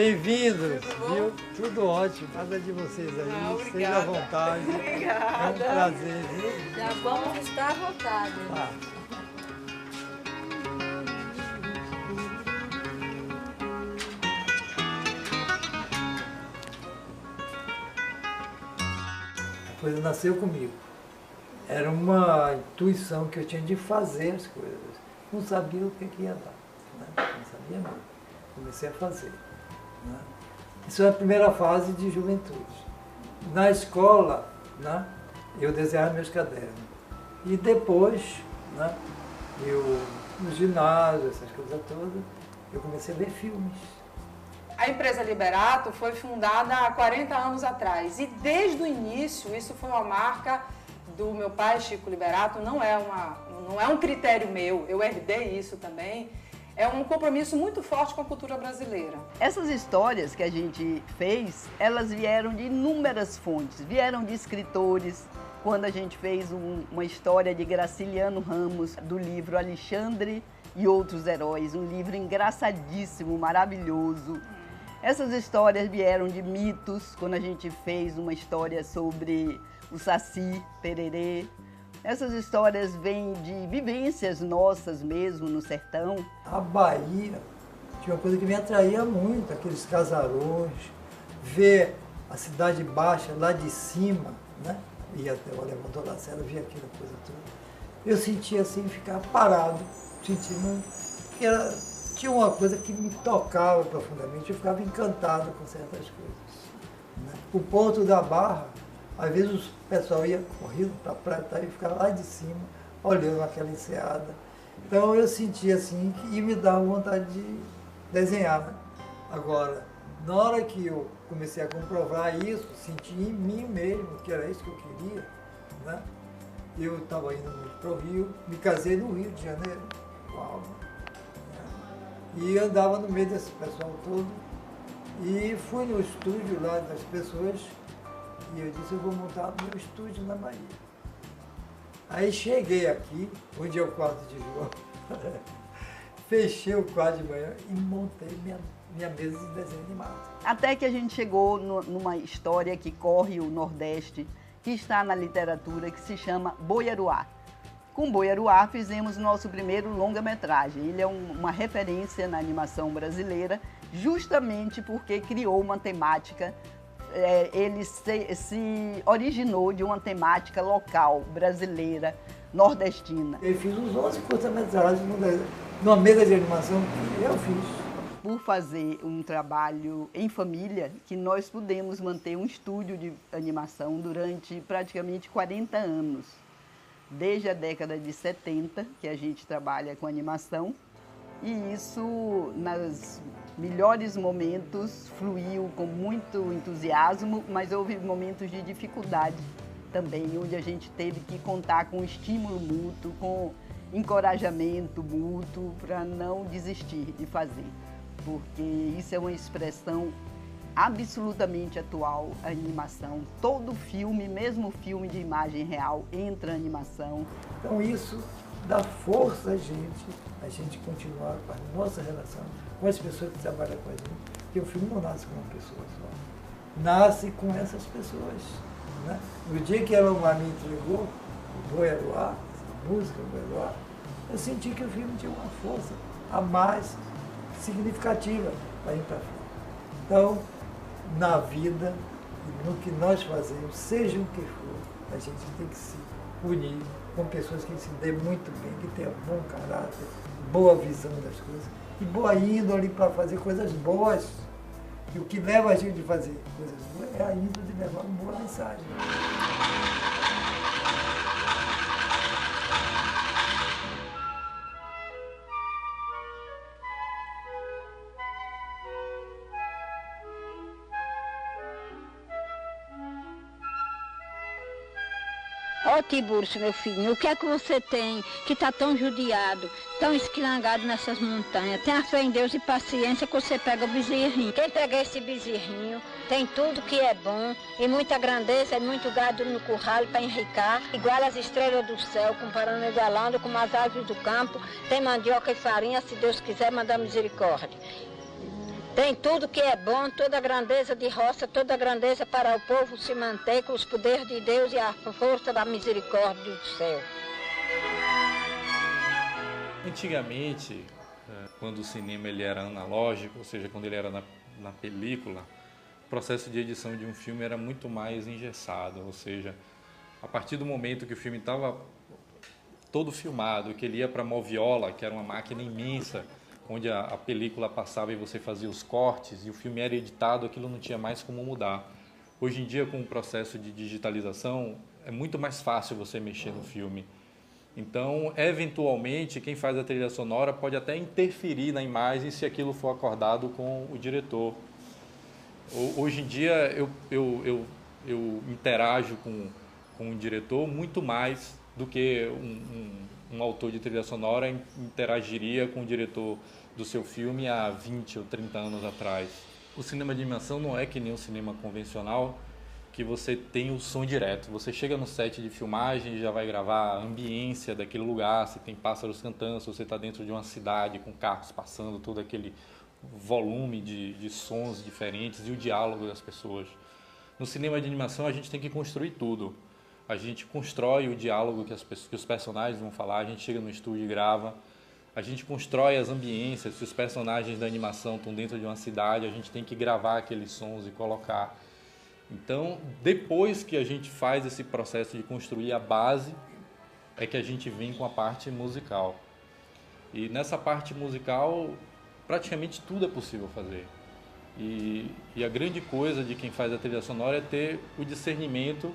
Bem-vindos, viu? Tudo ótimo, nada de vocês aí. Seja à vontade. Obrigada. É um prazer, viu? Já vamos estar à vontade. Tá. A coisa nasceu comigo. Era uma intuição que eu tinha de fazer as coisas. Não sabia o que ia dar, né? Não sabia nada. Comecei a fazer, né? Isso é a primeira fase de juventude. Na escola, né, eu desenhava meus cadernos. E depois, né, no ginásio, essas coisas todas, eu comecei a ver filmes. A empresa Liberato foi fundada há 40 anos atrás e desde o início isso foi uma marca do meu pai, Chico Liberato, não é um critério meu, eu herdei isso também, é um compromisso muito forte com a cultura brasileira. Essas histórias que a gente fez, elas vieram de inúmeras fontes, vieram de escritores. Quando a gente fez uma história de Graciliano Ramos, do livro Alexandre e Outros Heróis, um livro engraçadíssimo, maravilhoso. Essas histórias vieram de mitos, quando a gente fez uma história sobre o Saci Pererê. Essas histórias vêm de vivências nossas mesmo no sertão. A Bahia tinha uma coisa que me atraía muito, aqueles casarões, ver a cidade baixa lá de cima, né? Ia até o elevador da Serra, via aquela coisa toda. Eu sentia assim, ficar parado, sentindo que tinha uma coisa que me tocava profundamente, eu ficava encantado com certas coisas, né? O Ponto da Barra, às vezes o pessoal ia correndo para a praia e ficava lá de cima, olhando aquela enseada. Então eu sentia assim, e me dava vontade de desenhar, né? Agora, na hora que eu comecei a comprovar isso, senti em mim mesmo que era isso que eu queria, né? Eu estava indo muito para o Rio, me casei no Rio de Janeiro, com a Alma, né? E andava no meio desse pessoal todo, e fui no estúdio lá das pessoas, e eu disse, eu vou montar meu estúdio na Bahia. Aí cheguei aqui, onde é o quarto de João, fechei o quarto de manhã e montei minha mesa de desenho animado. Até que a gente chegou numa história que corre o Nordeste, que está na literatura, que se chama Boi-Aruá. Com Boi-Aruá fizemos nosso primeiro longa-metragem. Ele é uma referência na animação brasileira, justamente porque criou uma temática. Ele se originou de uma temática local, brasileira, nordestina. Eu fiz uns 11 curta-metragens numa mesa de animação que eu fiz. Por fazer um trabalho em família, que nós pudemos manter um estúdio de animação durante praticamente 40 anos. Desde a década de 70, que a gente trabalha com animação, e isso, nos melhores momentos, fluiu com muito entusiasmo, mas houve momentos de dificuldade também, onde a gente teve que contar com estímulo mútuo, com encorajamento mútuo, para não desistir de fazer, porque isso é uma expressão absolutamente atual, a animação. Todo filme, mesmo filme de imagem real, entra animação. Então isso dá força a gente continuar com a nossa relação com as pessoas que trabalham com a gente, porque o filme não nasce com uma pessoa só, nasce com essas pessoas, né? No dia que ela me entregou o Boi-Aruá, a música Boi-Aruá, eu senti que o filme tinha uma força a mais significativa para ir para frente. Então, na vida, no que nós fazemos, seja o que for, a gente tem que se unir com pessoas que se dêem muito bem, que tenham bom caráter, boa visão das coisas e boa índole para fazer coisas boas. E o que leva a gente a fazer coisas boas é a índole de levar uma boa mensagem. Ó Tiburcio, meu filho, o que é que você tem que está tão judiado, tão esquilangado nessas montanhas? Tenha fé em Deus e paciência que você pega o bezerrinho. Quem pega esse bezerrinho tem tudo que é bom e muita grandeza e muito gado no curral para enricar, igual as estrelas do céu, comparando e igualando com as árvores do campo. Tem mandioca e farinha, se Deus quiser, mandar misericórdia. Tem tudo que é bom, toda a grandeza de roça, toda a grandeza para o povo se manter com os poderes de Deus e a força da misericórdia do céu. Antigamente, quando o cinema ele era analógico, ou seja, quando ele era na película, o processo de edição de um filme era muito mais engessado, ou seja, a partir do momento que o filme estava todo filmado, que ele ia para a moviola, que era uma máquina imensa, onde a película passava e você fazia os cortes e o filme era editado, aquilo não tinha mais como mudar. Hoje em dia, com o processo de digitalização, é muito mais fácil você mexer no filme. Então, eventualmente, quem faz a trilha sonora pode até interferir na imagem se aquilo for acordado com o diretor. Hoje em dia, eu interajo com o diretor muito mais do que um autor de trilha sonora interagiria com o diretor do seu filme há 20 ou 30 anos atrás. O cinema de animação não é que nem o cinema convencional, que você tem o som direto. Você chega no set de filmagem e já vai gravar a ambiência daquele lugar, se tem pássaros cantando, se você está dentro de uma cidade com carros passando, todo aquele volume de sons diferentes e o diálogo das pessoas. No cinema de animação a gente tem que construir tudo. A gente constrói o diálogo que os personagens vão falar, a gente chega no estúdio e grava. A gente constrói as ambiências, se os personagens da animação estão dentro de uma cidade, a gente tem que gravar aqueles sons e colocar. Então, depois que a gente faz esse processo de construir a base, é que a gente vem com a parte musical. E nessa parte musical, praticamente tudo é possível fazer. E a grande coisa de quem faz a trilha sonora é ter o discernimento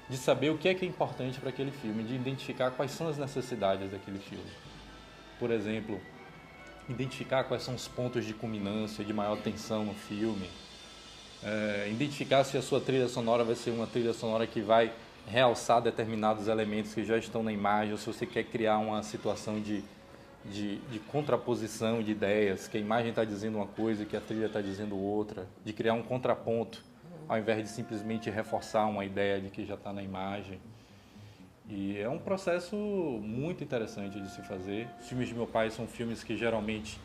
de saber o que é importante para aquele filme, de identificar quais são as necessidades daquele filme. Por exemplo, identificar quais são os pontos de culminância, de maior tensão no filme. Identificar se a sua trilha sonora vai ser uma trilha sonora que vai realçar determinados elementos que já estão na imagem, ou se você quer criar uma situação de contraposição de ideias, que a imagem está dizendo uma coisa e que a trilha está dizendo outra, de criar um contraponto, ao invés de simplesmente reforçar uma ideia de que já está na imagem. E é um processo muito interessante de se fazer. Os filmes de meu pai são filmes que geralmente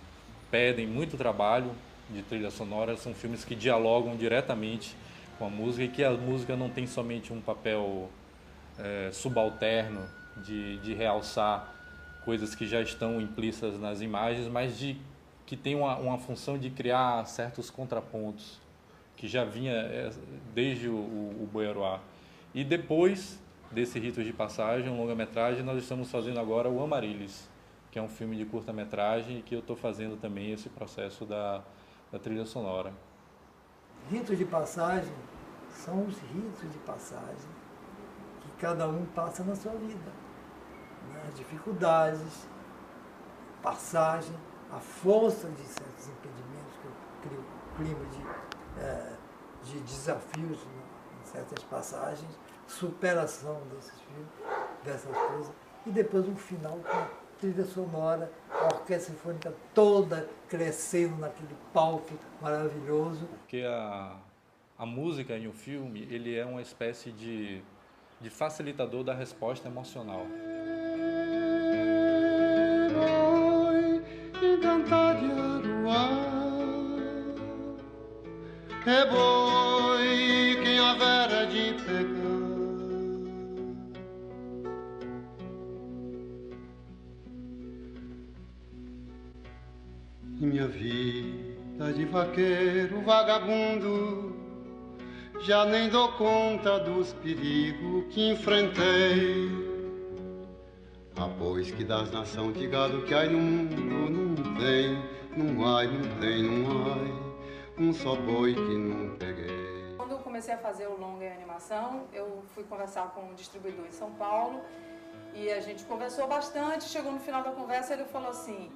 pedem muito trabalho de trilha sonora, são filmes que dialogam diretamente com a música e que a música não tem somente um papel subalterno de realçar coisas que já estão implícitas nas imagens, mas que tem uma função de criar certos contrapontos, que já vinha desde o Boiaruá. E depois desse Ritos de Passagem, um longa-metragem, nós estamos fazendo agora o Amarillis, que é um filme de curta-metragem e que eu estou fazendo também esse processo da trilha sonora. Ritos de passagem são os ritos de passagem que cada um passa na sua vida. As dificuldades, passagem, a força de certos impedimentos que cria um clima de desafios em certas passagens, superação dessas coisas, e depois um final com a trilha sonora, a orquestra sinfônica toda crescendo naquele palco maravilhoso. Porque a música em um filme, ele é uma espécie de facilitador da resposta emocional. É boi quem haverá de pegar. E minha vida de vaqueiro vagabundo, já nem dou conta dos perigos que enfrentei. Ah, pois que das nação de gado que há no mundo não tem, não há, não tem, não há um só boi que não peguei. Quando eu comecei a fazer o longa em animação, eu fui conversar com um distribuidor em São Paulo e a gente conversou bastante. Chegou no final da conversa, ele falou assim: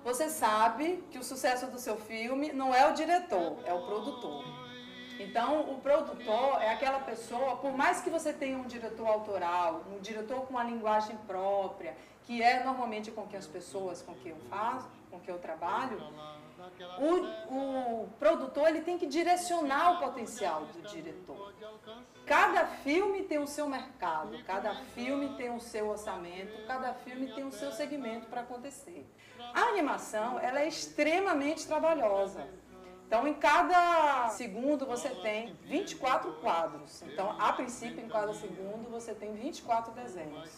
você sabe que o sucesso do seu filme não é o diretor, é o produtor. Então, o produtor é aquela pessoa, por mais que você tenha um diretor autoral, um diretor com uma linguagem própria, que é normalmente com que as pessoas com que eu faço, com que eu trabalho, o produtor ele tem que direcionar o potencial do diretor. Cada filme tem o seu mercado, cada filme tem o seu orçamento, cada filme tem o seu segmento para acontecer. A animação ela é extremamente trabalhosa. Então, em cada segundo você tem 24 quadros. Então, a princípio, em cada segundo você tem 24 desenhos.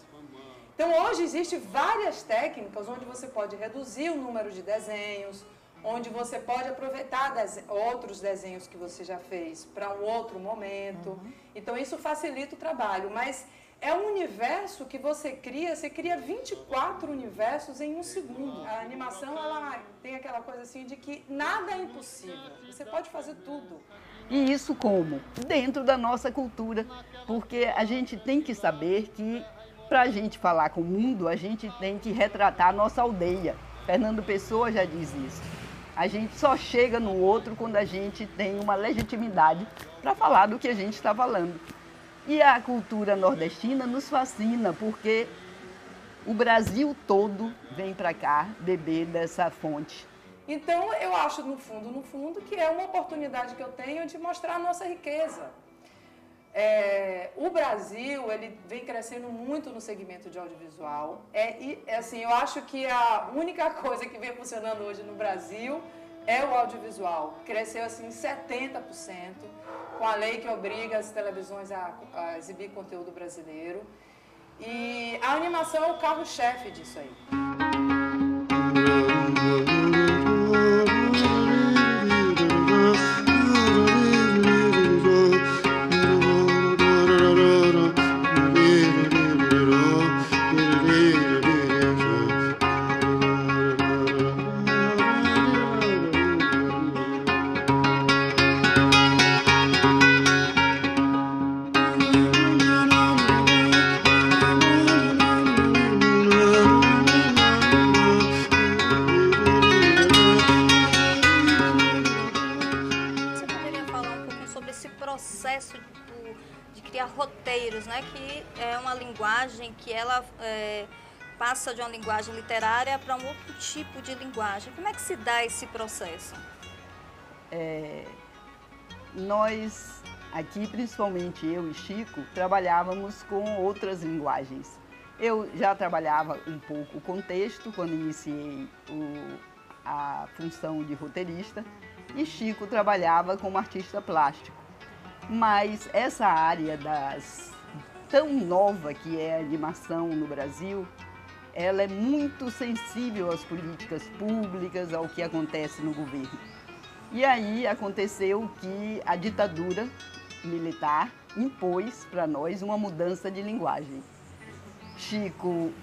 Então, hoje existem várias técnicas onde você pode reduzir o número de desenhos, onde você pode aproveitar outros desenhos que você já fez para um outro momento. Então, isso facilita o trabalho, mas é um universo que você cria 24 universos em um segundo. A animação, ela tem aquela coisa assim de que nada é impossível, você pode fazer tudo. E isso como? Dentro da nossa cultura, porque a gente tem que saber que para a gente falar com o mundo, a gente tem que retratar a nossa aldeia. Fernando Pessoa já diz isso. A gente só chega no outro quando a gente tem uma legitimidade para falar do que a gente está falando. E a cultura nordestina nos fascina, porque o Brasil todo vem para cá beber dessa fonte. Então, eu acho, no fundo, que é uma oportunidade que eu tenho de mostrar a nossa riqueza. O Brasil, ele vem crescendo muito no segmento de audiovisual. Assim, eu acho que a única coisa que vem funcionando hoje no Brasil é o audiovisual. Cresceu assim 70%, com a lei que obriga as televisões a exibir conteúdo brasileiro. E a animação é o carro-chefe disso aí. Roteiros, né, que é uma linguagem que ela passa de uma linguagem literária para um outro tipo de linguagem. Como é que se dá esse processo? Nós, aqui, principalmente eu e Chico, trabalhávamos com outras linguagens. Eu já trabalhava um pouco com texto, quando iniciei a função de roteirista, e Chico trabalhava como artista plástico. Mas essa área tão nova que é a animação no Brasil, ela é muito sensível às políticas públicas, ao que acontece no governo. E aí aconteceu que a ditadura militar impôs para nós uma mudança de linguagem. Chico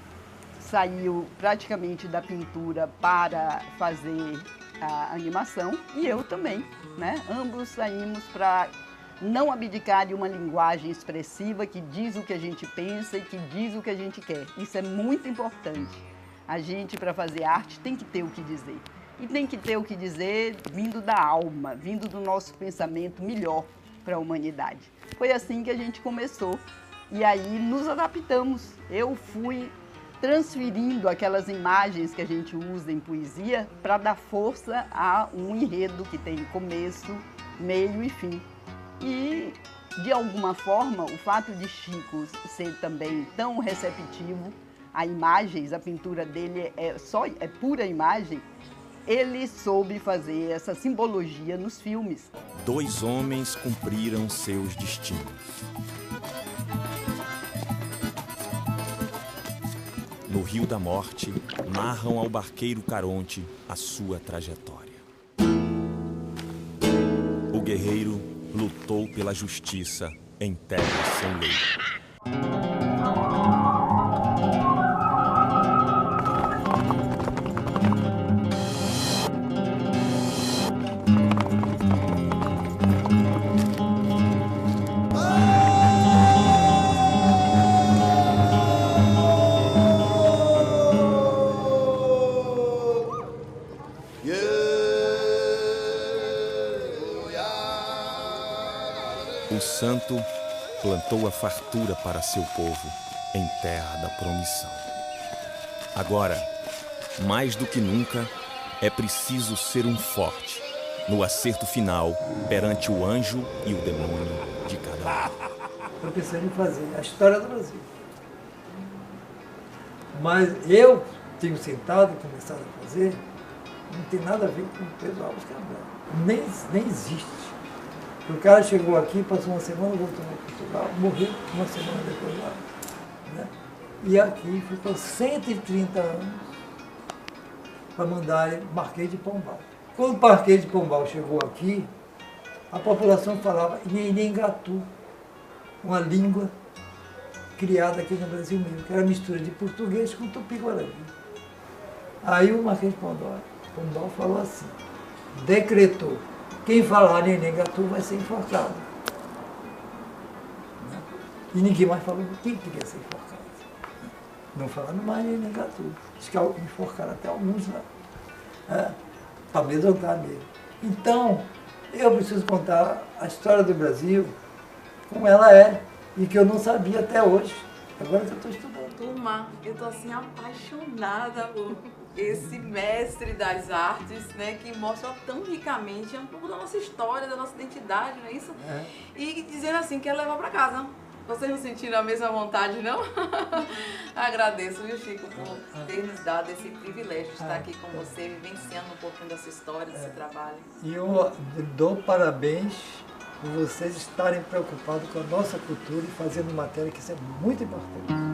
saiu praticamente da pintura para fazer a animação e eu também, né? Ambos saímos para não abdicar de uma linguagem expressiva que diz o que a gente pensa e que diz o que a gente quer. Isso é muito importante. A gente, para fazer arte, tem que ter o que dizer. E tem que ter o que dizer vindo da alma, vindo do nosso pensamento melhor para a humanidade. Foi assim que a gente começou. E aí nos adaptamos. Eu fui transferindo aquelas imagens que a gente usa em poesia para dar força a um enredo que tem começo, meio e fim. E, de alguma forma, o fato de Chico ser também tão receptivo a imagens, a pintura dele é pura imagem, ele soube fazer essa simbologia nos filmes. 2 homens cumpriram seus destinos. No Rio da Morte, narram ao barqueiro Caronte a sua trajetória. O guerreiro lutou pela justiça em terra sem lei. O santo plantou a fartura para seu povo em terra da promissão. Agora, mais do que nunca, é preciso ser um forte no acerto final perante o anjo e o demônio de cada um. Estou pensando em fazer a história do Brasil. Mas eu tenho sentado e começado a fazer Não tem nada a ver com o Pedro Álvares Cabral. Nem existe. O cara chegou aqui, passou uma semana, voltou para Portugal, morreu uma semana depois lá. Né? E aqui ficou 130 anos para mandar Marquês de Pombal. Quando o Marquês de Pombal chegou aqui, a população falava Inhengatu, uma língua criada aqui no Brasil mesmo, que era mistura de português com tupi-guarani. Aí o Marquês de Pombal falou assim, decretou, quem falar Inhengatu vai ser enforcado. E ninguém mais falou quem queria ser enforcado. Não falando mais Inhengatu. Diz que enforcaram até alguns lá. Para amedrontar mesmo. Então, eu preciso contar a história do Brasil como ela é e que eu não sabia até hoje. Agora que eu estou estudando. Turma, eu estou assim apaixonada por esse mestre das artes, né, que mostra tão ricamente um pouco da nossa história, da nossa identidade, não é isso? É. E dizendo assim, quer levar para casa. Vocês não sentiram a mesma vontade, não? Agradeço, viu, Chico, por ter nos dado esse privilégio de estar aqui com você, vivenciando um pouquinho dessa história, desse trabalho. E eu dou parabéns por vocês estarem preocupados com a nossa cultura e fazendo matéria, que isso é muito importante.